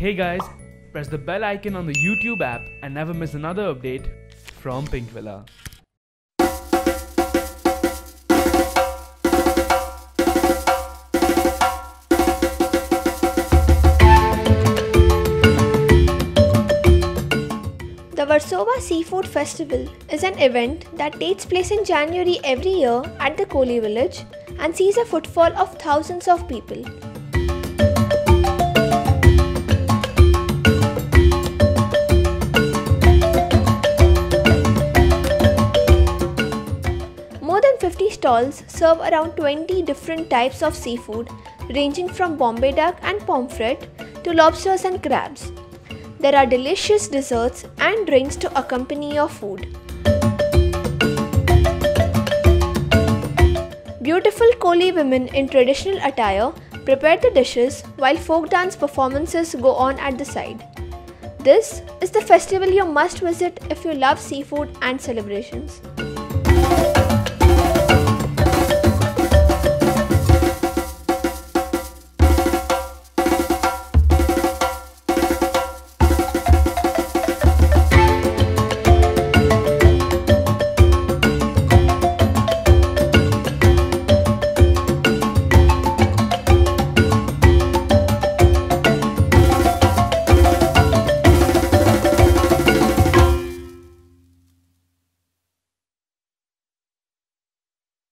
Hey guys, press the bell icon on the YouTube app and never miss another update from Pinkvilla. The Versova Seafood Festival is an event that takes place in January every year at the Koli village and sees a footfall of thousands of people. More than 50 stalls serve around 20 different types of seafood ranging from Bombay duck and pomfret to lobsters and crabs. There are delicious desserts and drinks to accompany your food. Beautiful Koli women in traditional attire prepare the dishes while folk dance performances go on at the side. This is the festival you must visit if you love seafood and celebrations.